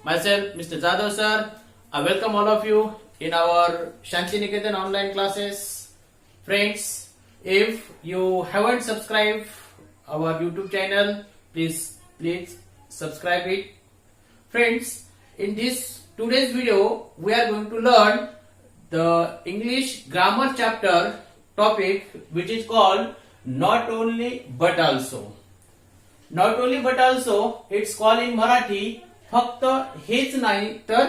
Myself, Mr. Jadhav sir. I welcome all of you in our Shanti Niketan online classes. Friends, if you haven't subscribed our YouTube channel, please subscribe it. Friends, in this today's video, we are going to learn the English grammar chapter topic, which is called not only but also. Not only but also, it's called in Marathi फक्त हेच नाही तर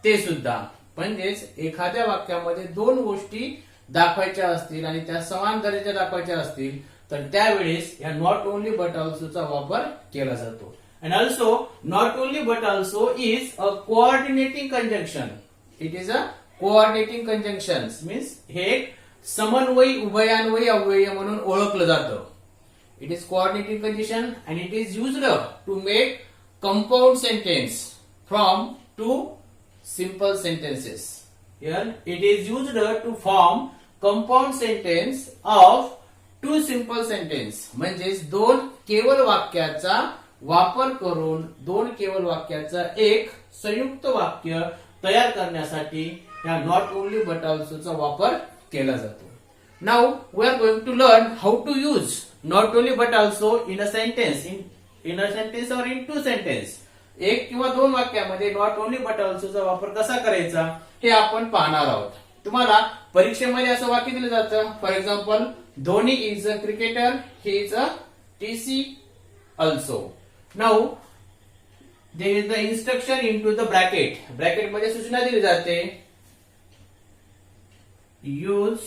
ते सुद्धा. म्हणजेच एखाद्या वाक्यामध्ये दोन गोष्टी दाखवायच्या असतील आणि त्या समान दर्जाच्या दाखवायच्या असतील तर त्यावेळेस या नॉट ओनली बट ऑल्सोचा वापर केला जातो. And also not only but also is a coordinating conjunction. It is a coordinating conjunction means हे एक समन्वयी उभयान्वयी अव्यय म्हणून ओळखलं जातं. It is coordinating conjunction and it is used to make compound sentence from two simple sentences. Here it is used to form compound sentence of two simple sentence. म्हणजेच दोन केवळ वाक्याचा वापर करून दोन केवळ वाक्याचा एक संयुक्त वाक्य तयार करण्यासाठी या नॉट ओनली बट ऑल्सोचा वापर केला जातो. Now we are going to learn how to use not only but also in a sentence, in a sentence or in two sentence. एक किंवा दोन वाक्यामध्ये नॉट ओनली बट ऑल्सोचा वापर कसा करायचा हे आपण पाहणार आहोत. तुम्हाला परीक्षेमध्ये असं वाक्य दिलं जातं. For example, Dhoni is a cricketer, he is a TC also. Now there is the instruction in to the bracket. Bracket मध्ये सूचना दिली जाते. Use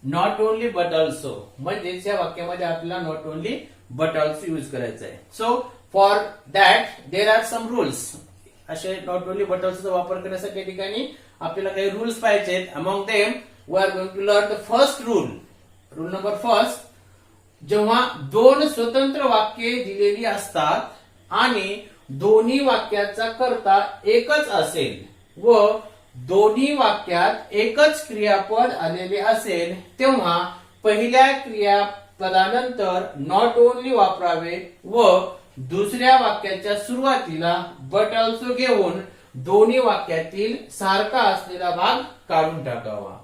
not only but also. म्हणजेच या वाक्यामध्ये आपल्याला not only but also use करायचा आहे. So for that there are some rules. असे नॉट ओनली बट ऑल्सोचा वापर करण्यासाठी या ठिकाणी आपल्याला काही रूल्स पाहिजे आहेत. Among them we are going to learn the first rule. Rule number first, जेव्हा दोन स्वतंत्र वाक्ये दिलेली असतात आणि दोन्ही वाक्याचा कर्ता एकच असेल व दोन्ही वाक्यात एकच क्रियापद आलेले असेल तेव्हा पहिल्या क्रियापदानंतर नॉट ओनली वापरावे व दुसऱ्या वाक्याच्या सुरुवातीला बट ऑल्सो घेऊन दोन्ही वाक्यातील सारखा असलेला भाग काढून टाकावा.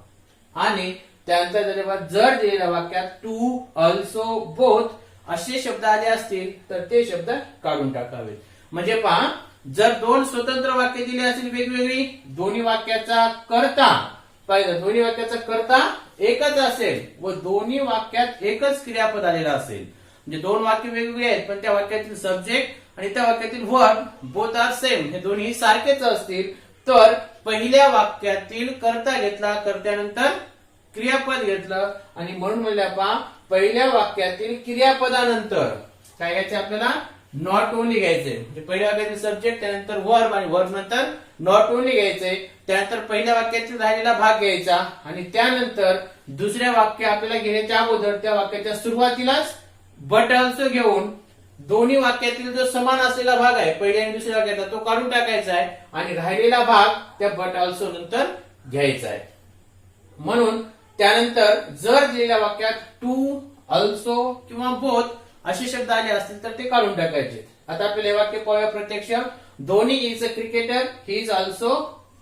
आणि त्यानंतर जर दिलेल्या वाक्यात टू, ऑल्सो, बोथ असे शब्द आले असतील तर ते शब्द काढून टाकावेत. म्हणजे पहा, जर दोन स्वतंत्र वाक्य दिले असेल वेगवेगळी, दोन्ही वाक्याचा कर्ता पाहिजे, दोन्ही वाक्याचा कर्ता एकच असेल व दोन्ही वाक्यात एकच क्रियापद आलेला असेल, म्हणजे दोन वाक्य वेगवेगळे आहेत पण त्या वाक्यातील सब्जेक्ट आणि त्या वाक्यातील वर्ब बोथ आर सेम, हे दोन्ही सारखेच असतील तर पहिल्या वाक्यातील कर्ता घेतला, कर्त्यानंतर क्रियापद घेतलं आणि म्हणून म्हणले पहा, पहिल्या वाक्यातील क्रियापदानंतर काय घ्यायचे आपल्याला, नॉट ओनली घ्यायचे. म्हणजे पहिल्या वाक्यातील सब्जेक्ट, त्यानंतर वर्ब आणि वर्ब नंतर नॉट ओनली घ्यायचे. त्यानंतर पहिल्या वाक्यातील राहिलेला भाग घ्यायचा आणि त्यानंतर दुसऱ्या वाक्य आपल्याला घेण्याच्या अगोदर त्या वाक्याच्या सुरुवातीलाच बट ऑल्सो घेऊन दोन्ही वाक्यातील जो समान असलेला भाग आहे पहिल्या आणि दुसऱ्या वाक्याचा तो काढून टाकायचा आहे आणि राहिलेला भाग त्या बट ऑल्सो नंतर घ्यायचा आहे. म्हणून त्यानंतर जर दिलेल्या वाक्यात टू, ऑल्सो किंवा बोथ असे शब्द आले असतील तर ते काढून टाकायचे. आता आपल्याला हे वाक्य पाहूया प्रत्यक्ष. Dhoni is a cricketer, he is also,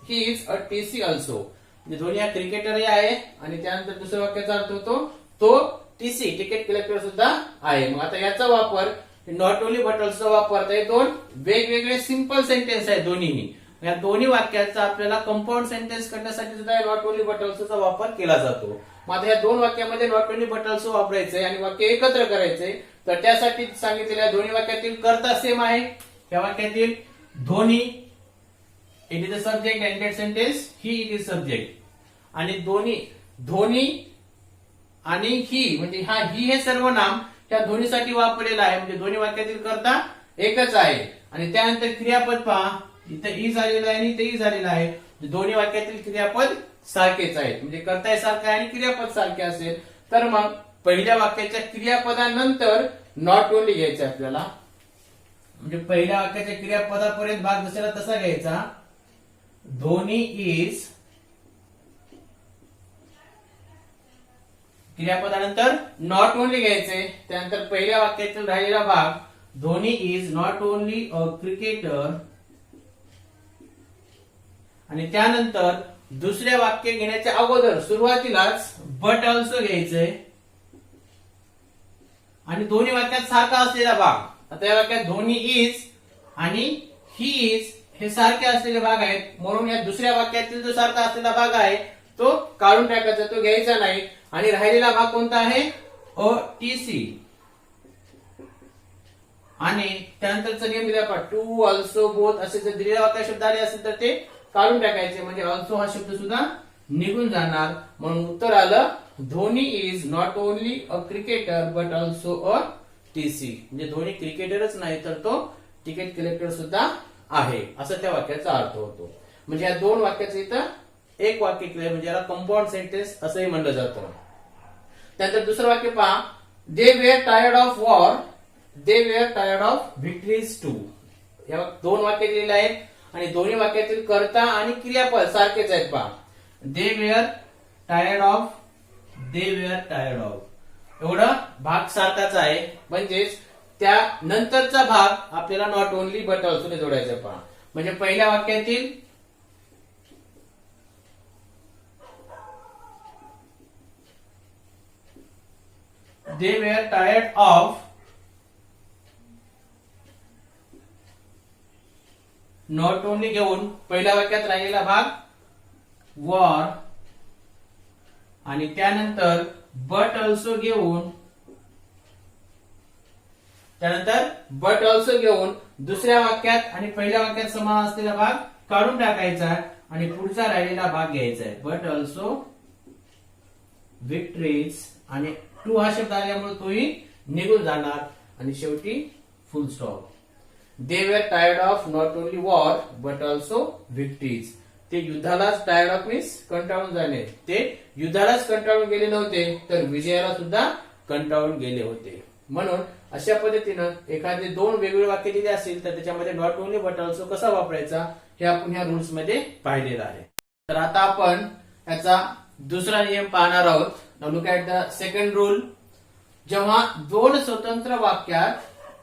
he is a TC also. म्हणजे धोनी हा क्रिकेटरही आहे आणि त्यानंतर दुसऱ्या वाक्याचा अर्थ होतो तो टीसी तिकीट कलेक्टर सुद्धा आहे. मग आता याचा वापर नॉट ओनली बट ऑल्सो वापरता हे दोन वेगवेगळे सिंपल सेंटेन्स आहेत दोन्हीही. या दोन्ही वाक्याचा आपल्याला कंपाऊंड सेंटेन्स करण्यासाठी सुद्धा नॉट ओनली बट ऑल्सोचा वापर केला जातो. मग आता या दोन वाक्यामध्ये नॉट ओनली बट ऑल्सो वापरायचंय आणि वाक्य एकत्र करायचंय तर त्यासाठी सांगितलेल्या दोन्ही वाक्यातील कर्ता सेम आहे. या वाक्यातील Dhoni it is a subject ended sentence, ही इट इज सब्जेक्ट आणि धोनी आणि ही म्हणजे हा ही हे सर्वनाम त्या दोन्हीसाठी वापरलेलं आहे. म्हणजे दोन्ही वाक्यातील कर्ता एकच आहे आणि त्यानंतर क्रियापद पहा, इथं ई झालेलं आहे आणि इथे ई झालेलं आहे. दोन्ही वाक्यातील क्रियापद सारखेच आहेत. म्हणजे कर्ता सारखा आहे आणि क्रियापद सारखे असेल तर मग पहिल्या वाक्याच्या क्रियापदानंतर नॉट ओनली घ्यायचे आपल्याला. म्हणजे पहिल्या वाक्याच्या क्रियापदापर्यंत भाग जसा तसा घ्यायचा. धोनी इज क्रियापदानंतर नॉट ओनली घ्यायचे. त्यानंतर पहिल्या वाक्यातील राहिलेला भाग, Dhoni is not only a cricketer, आणि त्यानंतर दुसऱ्या वाक्य घेण्याच्या अगोदर सुरुवातीलाच बट ऑल्सो घ्यायचंय, आणि दोन्ही वाक्यात सारखा असलेला भाग, आता या वाक्यात धोनी इज आणि ही इज हे सारखे असलेले भाग आहेत, म्हणून या दुसऱ्या वाक्यातील जो सारखा असलेला भाग आहे तो काढून टाकायचा, तो घ्यायचा नाही. आणि राहिलेला भाग कोणता आहे, अ टी सी. आणि त्यानंतरचा नियम दिला आपण, टू ऑल्सो बोथ असे जर दिलेल्या वाक्यात शब्द आले असेल तर ते काढून टाकायचे, म्हणजे ऑल्सो हा शब्द सुद्धा निघून जाणार. म्हणून उत्तर आलं, Dhoni is not only a cricketer but also a TC. म्हणजे धोनी क्रिकेटरच नाही तर तो तिकीट कलेक्टर सुद्धा आहे, असं त्या वाक्याचा अर्थ होतो. म्हणजे या दोन वाक्याचं इथं एक वाक्य केलंय, म्हणजे याला कंपाऊंड सेंटेन्स असंही म्हणलं जातं. त्यानंतर दुसरं वाक्य पहा, they were tired of war, they were tired of victories too. या दोन वाक्य दिलेले आहेत आणि दोन्ही वाक्यातील कर्ता आणि क्रियापद सारखेच आहेत. पहा, they were tired of, they were tired of, एवढा भाग सारखाच आहे. म्हणजेच त्या नंतरचा भाग आपल्याला नॉट ओनली बट ऑल्सो ने जोडायचा. पहा, म्हणजे पहिल्या वाक्यातील they were tired of not only घेऊन पहिल्या वाक्यात राहिलेला भाग वॉर, आणि त्यानंतर बट ऑल्सो घेऊन, त्यानंतर बट ऑल्सो घेऊन दुसऱ्या वाक्यात आणि पहिल्या वाक्यात समान असलेला भाग काढून टाकायचा आणि पुढचा राहिलेला भाग घ्यायचा आहे. बट ऑल्सो विक्टरीज, आणि टू हा शब्द आल्यामुळे तोही निघून जाणार, आणि शेवटी फुल stop. They were tired of not only war but also victories. ते युद्धालाच टायर्ड ऑफ मीन्स कंटाळून जाणे, ते युद्धालाच कंटाळून गेले नव्हते तर विजयाला सुद्धा कंटाळून गेले होते. म्हणून अशा पद्धतीनं एखादे दोन वेगवेगळे वाक्य दिले असतील तर त्याच्यामध्ये नॉट ओनली बट ऑल्सो कसा वापरायचा हे आपण ह्या रूल्स मध्ये पाहिलेलं आहे. तर आता आपण याचा दुसरा नियम पाहणार आहोत. Now look at the second rule. जेव्हा दोन स्वतंत्र वाक्यात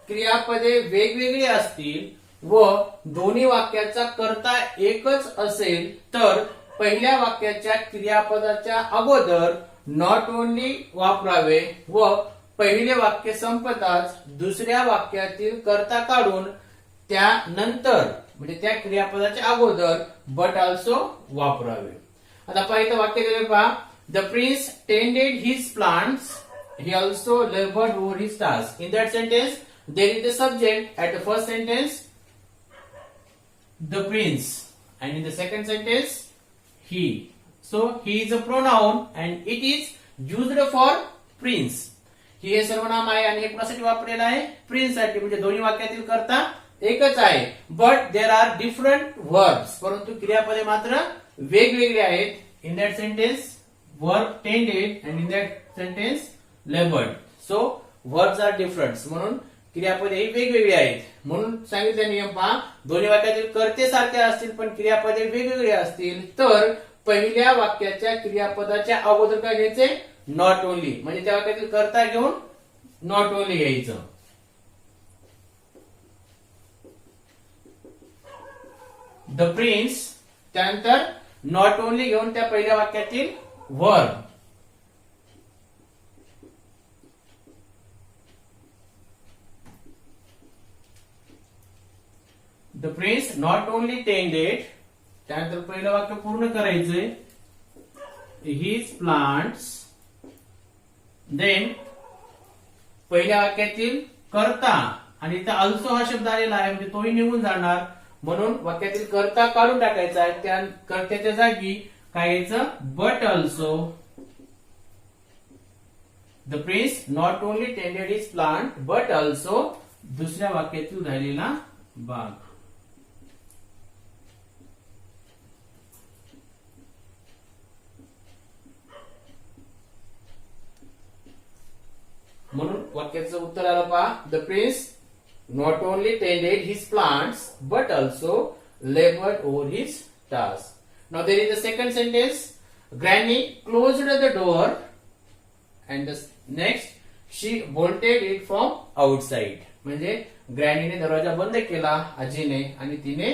क्रियापदे वेगवेगळी असतील व दोन्ही वाक्याचा कर्ता एकच असेल तर पहिल्या वाक्याच्या क्रियापदाच्या अगोदर नॉट ओनली वापरावे व पहिले वाक्य संपताच दुसऱ्या वाक्यातील कर्ता काढून त्यानंतर म्हणजे त्या क्रियापदाच्या अगोदर बट ऑल्सो वापरावे. आता पहिलं वाक्य दिले पहा, the prince tended his plants, he also labored over his task. In that sentence, there is the subject at the first sentence, the prince, and in the second sentence, he. So, he is a pronoun and it is used for prince. he हे सर्वनाम आहे आणि हे कुणासाठी वापरलेलं आहे, prince साठी. म्हणजे दोन्ही वाक्यातील कर्ता एकच आहे, but there are different verbs, परंतु क्रियापदे मात्र वेगवेगळे आहेत. In that sentence verb tended and in that sentence labored. So verbs are different. म्हणून क्रियापदे ही वेगवेगळी आहेत. म्हणून सांगितले नियम पहा, दोन्ही वाक्यातील कर्ते सारखे असतील पण क्रियापदे वेगवेगळी असतील तर पहिल्या वाक्याच्या क्रियापदाच्या अगोदर काय घ्यायचे, नॉट ओनली. म्हणजे त्या वाक्यातील कर्ता घेऊन नॉट ओनली घ्यायचं. द प्रिन्स, त्यानंतर नॉट ओनली घेऊन त्या पहिल्या वाक्यातील verb. The prince not only tended, त्यानंतर पहिलं वाक्य पूर्ण करायचंय, हिज प्लांट्स. देन पहिल्या वाक्यातील कर्ता आणि इथं ऑल्सो हा शब्द आलेला आहे म्हणजे तोही निघून जाणार, म्हणून वाक्यातील कर्ता काढून टाकायचा आहे. त्या कर्त्याच्या जागी काय घ्यायचं, but also. The prince not only tended his plant but also दुसऱ्या वाक्यातील राहिलेला भाग. म्हणून वाक्याचं उत्तर आलं पहा, the prince not only tended his plants but also labored over his task. Now there is the second sentence, Granny closed the door and the next she bolted it from outside. म्हणजे ग्रॅनीने दरवाजा बंद केला आजीने आणि तिने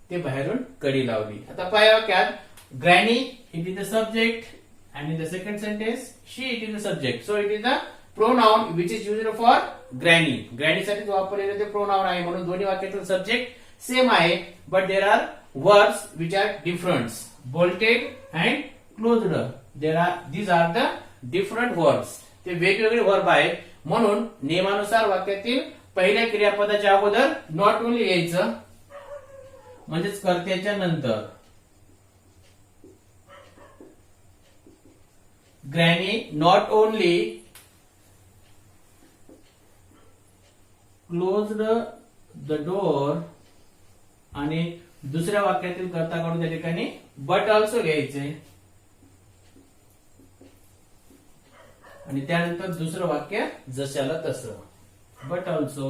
ते बाहेरून कडी लावली. आता पहिल्या वाक्यात granny it is the subject and in the second sentence she it is the subject. So it is the pronoun which is used for granny. Granny साठी वापरलेले ते प्रोनाउन आहे म्हणून दोन्ही वाक्यातील सब्जेक्ट सेम आहे, but there are words which are different. Bolted and closed these are the different words. ते वेगवेगळे verb आहेत म्हणून नियमानुसार वाक्यातील पहिल्या क्रियापदाच्या अगोदर नॉट ओनली यायचं, म्हणजेच कर्त्याच्या नंतर. Granny not only closed the door आणि दुसऱ्या वाक्यातील कर्ताकडून त्या ठिकाणी बट ऑल्सो घ्यायचे आणि त्यानंतर दुसरं वाक्य जशाला तसं. But also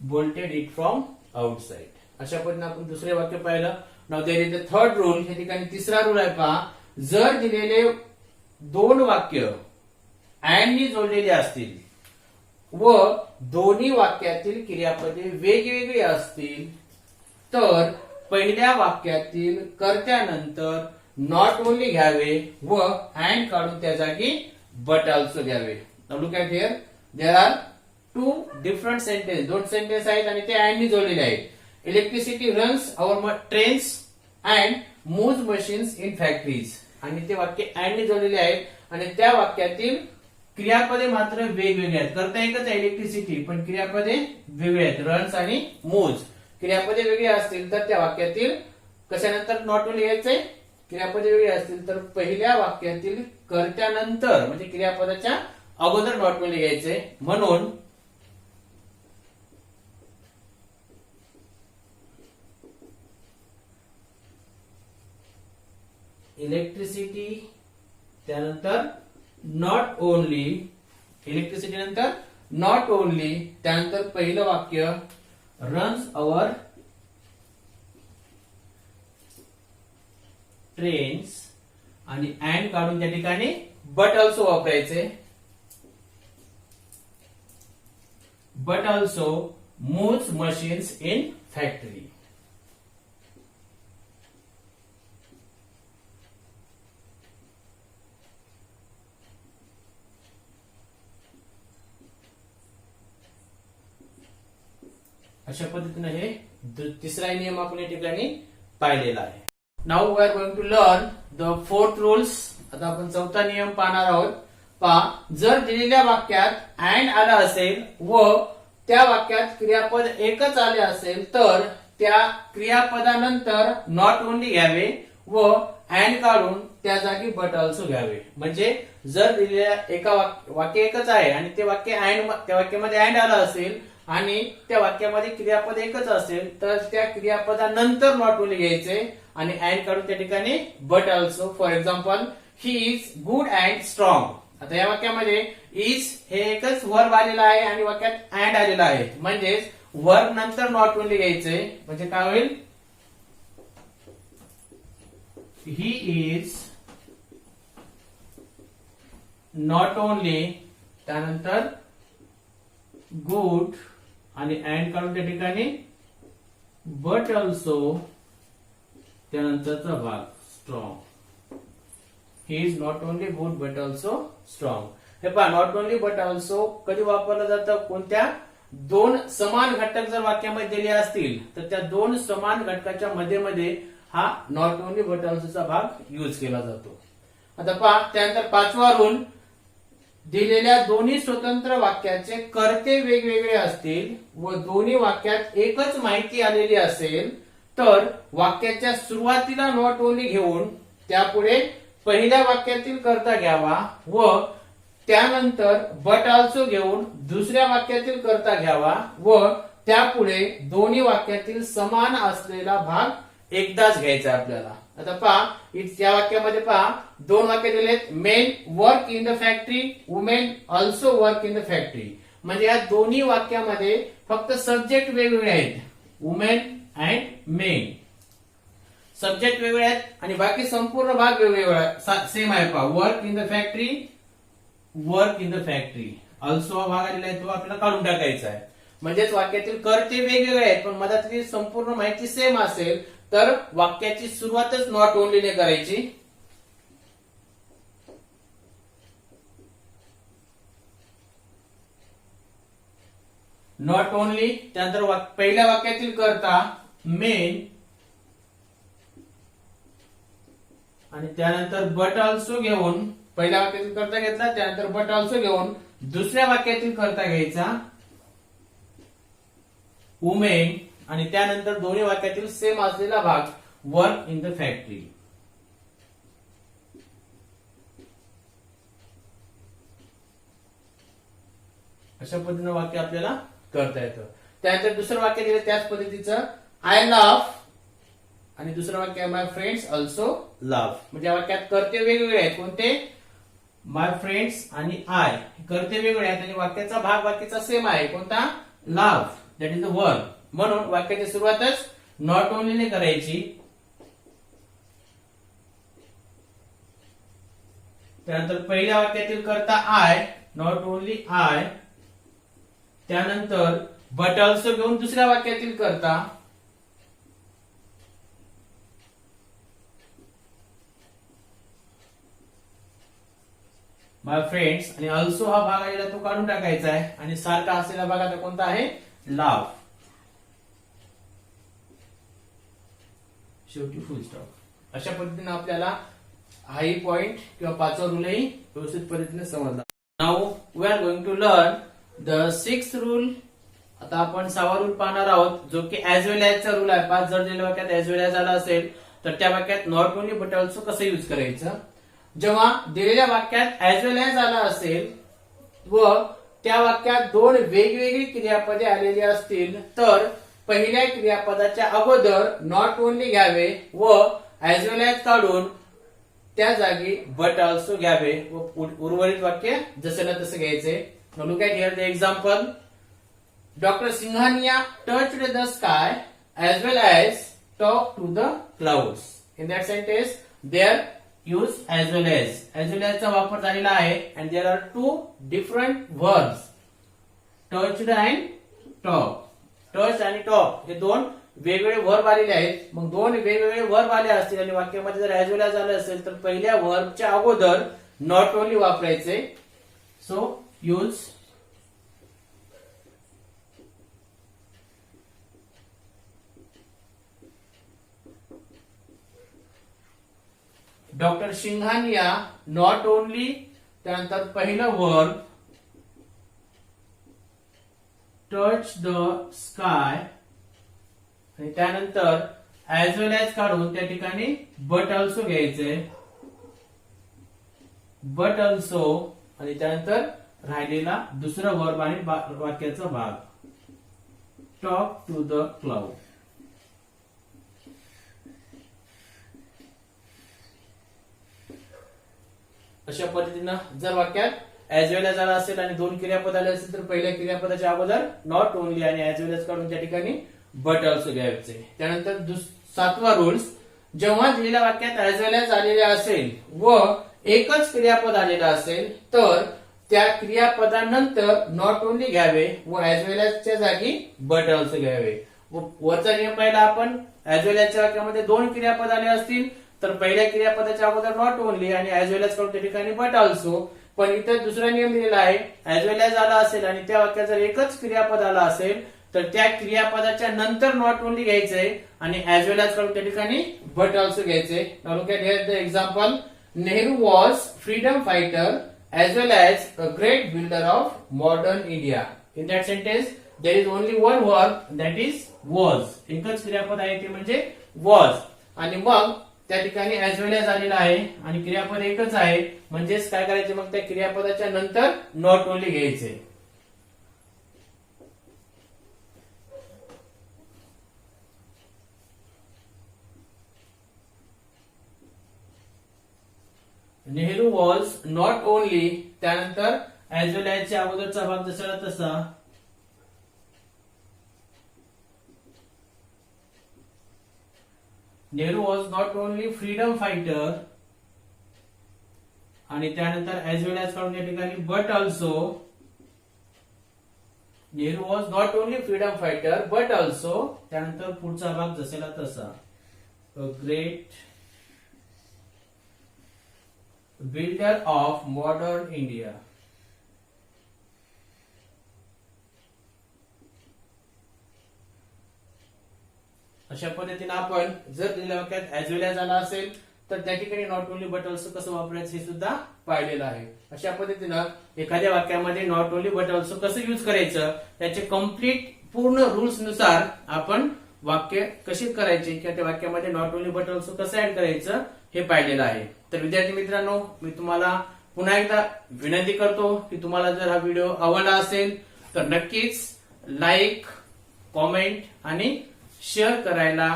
bolted it from outside. अशा पद्धतीने आपण दुसरे वाक्य पाहिलं. Now there is the third rule. या ठिकाणी तिसरा रूल आहे पहा. जर दिलेले दोन वाक्य अँड नी जोडलेले असतील व दोन्ही वाक्यातील क्रियापदे वेगवेगळी असतील तर पहिल्या वाक्यातील कर्त्यानंतर नॉट ओनली घ्यावे व अँड काढून त्या जागी बट ऑल्सो घ्यावे. Look at here there are two different sentence. दोन सेंटेन्स आहेत आणि ते अँड नी जोडलेले आहेत. Electricity runs our trains and moves machines in factories. आणि ते वाक्य अँड नी जोडलेले आहेत आणि त्या वाक्यातील क्रियापदे मात्र वेगवेगळे आहेत. कर्ता एकच आहे इलेक्ट्रिसिटी, पण क्रियापदे वेगळे आहेत. रन्स आणि मूव्स क्रियापदे वेगळी असतील तर त्या वाक्यातील कशानंतर नॉट ओनली यायचंय. क्रियापदे वेगळी असतील तर पहिल्या वाक्यातील कर्त्यानंतर म्हणजे क्रियापदाच्या अगोदर नॉट ओनली घ्यायचंय. म्हणून इलेक्ट्रिसिटी त्यानंतर नॉट ओनली, इलेक्ट्रिसिटी नंतर नॉट ओनली, त्यानंतर पहिलं वाक्य रन्स अवर ट्रेन्स आणि अँड काढून त्या ठिकाणी बट ऑल्सो वापरायचे. But also moves machines in factory. अशा पद्धतीने हे तिसरा नियम आपण या ठिकाणी पाहिलेला आहे. Now we are going to learn the fourth rules. आता आपण चौथा नियम पाहणार आहोत. पहा, जर दिलेल्या वाक्यात अँड आला असेल व त्या वाक्यात क्रियापद एकच आले असेल तर त्या क्रियापदानंतर नॉट ओनली घ्यावे व अँड काढून त्या जागी बट ऑल्सो घ्यावे. म्हणजे जर दिलेल्या एका वाक्य एकच आहे आणि ते वाक्य अँड, त्या वाक्यामध्ये अँड आला असेल आणि त्या वाक्यामध्ये क्रियापद एकच असेल तर त्या क्रियापदानंतर नॉट ओनली घ्यायचे आणि अँड काढून त्या ठिकाणी but also. For example, he is good and strong. आता या वाक्यामध्ये इज हे एकच वर्ब आलेला आहे आणि वाक्यात अँड आलेला आहे, म्हणजेच वर्ब नंतर नॉट ओनली घ्यायचे. म्हणजे काय होईल, ही इज नॉट ओनली, त्यानंतर गुड आणि अँड काढून त्या ठिकाणी बट ऑल्सो, त्यानंतरचा भाग strong. He is not only good but also strong. हे पहा, नॉट ओनली बट ऑल्सो कधी वापरलं जातं, कोणत्या दोन समान घटक जर वाक्यामध्ये दिले असतील तर त्या दोन समान घटकाच्या मध्ये हा नॉट ओनली बट ऑल्सोचा भाग यूज केला जातो. आता पहा, त्यानंतर पाचवा रूल, दिलेल्या दोन्ही स्वतंत्र वाक्याचे कर्ते वेगवेगळे असतील व दोन्ही वाक्यात एकच माहिती आलेली असेल तर वाक्याच्या सुरुवातीला नॉट ओनली घेऊन त्यापुढे पहिल्या वाक्यातील कर्ता घ्यावा व त्यानंतर बट ऑल्सो घेऊन दुसऱ्या वाक्यातील कर्ता घ्यावा व त्यापुढे दोन्ही वाक्यातील समान असलेला भाग एकदाच घ्यायचा आपल्याला. आता पहा, या वाक्यामध्ये पहा, दोन वाक्य दिलेत. Main work in the factory, women also work in the factory. म्हणजे या दोन्ही वाक्यामध्ये फक्त सब्जेक्ट वेगवेगळे आहेत, वुमेन अँड मेन. सब्जेक्ट वेगळे आहेत आणि बाकी संपूर्ण भाग वेगवेगळा सेम आहे पहा. Work in the factory, work in the factory. Also हा भाग आलेला आहे तो आपल्याला काढून टाकायचा आहे. म्हणजेच वाक्यातील कर्ते वेगवेगळे आहेत पण मधातली संपूर्ण माहिती सेम असेल तर वाक्याची सुरुवातच नॉट ओनली ने करायची. नॉट ओनली, त्यानंतर पहिल्या वाक्यातील कर्ता मेन आणि त्यानंतर बट ऑल्सो घेऊन, पहिल्या वाक्यातील कर्ता घेतला त्यानंतर बट ऑल्सो घेऊन दुसऱ्या वाक्यातील कर्ता घ्यायचा वुमेन आणि त्यानंतर दोन्ही वाक्यातील सेम असलेला भाग वर्क इन द फॅक्टरी. अशा पद्धतीनं वाक्य आपल्याला करता येतं. त्यानंतर दुसरं वाक्य दिलं त्याच पद्धतीचं आय लव्ह आणि दुसरं वाक्य माय फ्रेंड्स ऑल्सो लव्ह. म्हणजे वाक्यात कर्ते वेगवेगळे आहेत. कोणते? माय फ्रेंड्स आणि आय कर्ते वेगवेगळे आहेत आणि वाक्याचा भाग बाकीचा सेम आहे. कोणता? Love, that is the verb. म्हणून वाक्याची सुरुवातच नॉट ओनली ने करायची. त्यानंतर पहिल्या वाक्यातील कर्ता आय, नॉट ओनली आय. त्यानंतर बट ऑल्सो घेऊन दुसऱ्या वाक्यातील कर्ता माय फ्रेंड्स आणि ऑल्सो हा भाग आलेला तो काढून टाकायचा आहे आणि सारखा असलेला भाग आता कोणता आहे? लव्ह. शेवटी फुल स्टॉप. अशा पद्धतीने आपल्याला हाई पॉइंट किंवा पाचवा रूलही व्यवस्थित पद्धतीने समजला. Now we are going to learn the sixth rule. आता आपण 6वा रूल पाहणार आहोत जो की ऍज वेल ऍज चा रूल आहे. 5 जर दिलेल्या वाक्यात ऍज वेल ऍज आला असेल तर त्या वाक्यात नॉट ओनली बट ऑल्सो कसं युज करायचं. जेव्हा दिलेल्या वाक्यात ऍज वेल ऍज आला असेल व त्या वाक्यात दोन वेगवेगळी क्रियापदे आलेली असतील तर पहिल्या क्रियापदाच्या अगोदर नॉट ओनली घ्यावे व ऍज वेल ऍज काढून त्या जागी बट ऑल्सो घ्यावे व उर्वरित वाक्य जसे ना तसे घ्यायचे. Look at here the example. Doctor Singhania touched the sky as well as talk to the clouds. In that sentence, there use as well as. As well as चा वापर झालेला आहे and there are two different verbs. Touched and talk. Touch आणि talk हे दोन वेगवेगळे verb आलेले आहेत. मग दोन वेगवेगळे वर्ब आले असतील आणि वाक्यामध्ये जर as well as आलं असेल तर पहिल्या वर्बच्या अगोदर नॉट ओनली वापरायचे. So use doctor Singhania not only त्यानंतर पहिलं वर्ब टच द स्काय आणि त्यानंतर ऍज वेल ऍज काढून त्या ठिकाणी बट ऑल्सो घ्यायचे. बट ऑल्सो आणि त्यानंतर राहिलेला दुसरा वर्ब आणि वाक्याचा भाग टॉक टू द क्लाउड. अशा पद्धतीनं जर वाक्यात ऍज वेल ऍज आला असेल आणि दोन क्रियापद आले असेल तर पहिल्या क्रियापदाच्या अगोदर नॉट ओनली आणि ऍज वेल ऍज काढून त्या ठिकाणी बट ऑल्सो घ्यायचे. त्यानंतर 7वा रूल्स. जेव्हा दिलेल्या वाक्यात ऍज वेल ऍज आलेले असेल व एकच क्रियापद आलेलं असेल तर त्या क्रियापदानंतर नॉट ओनली घ्यावे व ऍज वेल ऍज च्या जागी बट ऑल्सो घ्यावे. वरचा नियम पाहिला आपण. ऍज वेल ऍजच्या वाक्यामध्ये दोन क्रियापद आले असतील तर पहिल्या क्रियापदाच्या अगोदर नॉट ओनली आणि ऍज वेल ऍज काढून त्या ठिकाणी बट ऑल्सो. पण इथे दुसरा नियम दिलेला आहे. ऍज वेल ऍज आला असेल आणि त्या वाक्यात जर एकच क्रियापद आला असेल तर त्या क्रियापदाच्या नंतर नॉट ओनली घ्यायचंय आणि ऍज वेल ऍज काढून त्या ठिकाणी बट ऑल्सो घ्यायचंय. Now look at here the example. Nehru was freedom fighter as well as a great builder of modern India. In that sentence, there is only one verb that is was. एकच क्रियापद आहे ते म्हणजे was. आणि मग त्या ठिकाणी as well as आलेला आहे आणि क्रियापद एकच आहे म्हणजेच काय करायचे मग त्या क्रियापदाच्या नंतर नॉट ओनली घ्यायचे. नेहरू वॉज नॉट ओनली त्यानंतर ऍज वेल ऍज च्या अगोदरचा भाग जसा तसा Nehru was not only freedom fighter आणि त्यानंतर ऍज वेल ऍज काढून या ठिकाणी but also Nehru was not only freedom fighter but also त्यानंतर पुढचा भाग जसेला तसा great builder of modern India. अशा पद्धतीने आपण जर दिलेल्या वाक्यात ऍज वेल ऍज आला असेल तर त्या ठिकाणी नॉट ओनली बट ऑल्सो कसं वापरायचं हे सुद्धा पाहिलेलं आहे. अशा पद्धतीनं एखाद्या वाक्यामध्ये नॉट ओनली बट ऑल्सो कसं युज करायचं त्याचे कम्प्लीट पूर्ण रूल्स नुसार आपण वाक्य कशी करायचे किंवा त्या वाक्यामध्ये नॉट ओनली बट ऑल्सो कसं ऍड करायचं हे पाहिलेलं आहे. तर विद्यार्थी मित्रांनो, मी तुम्हाला पुन्हा एकदा विनंती करतो की तुम्हाला जर हा व्हिडिओ आवडला असेल तर नक्कीच लाईक, कॉमेंट आणि शेअर करायला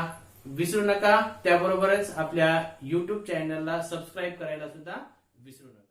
विसरू नका. त्याबरोबरच आपल्या YouTube चॅनलला सबस्क्राईब करायला सुद्धा विसरू नका.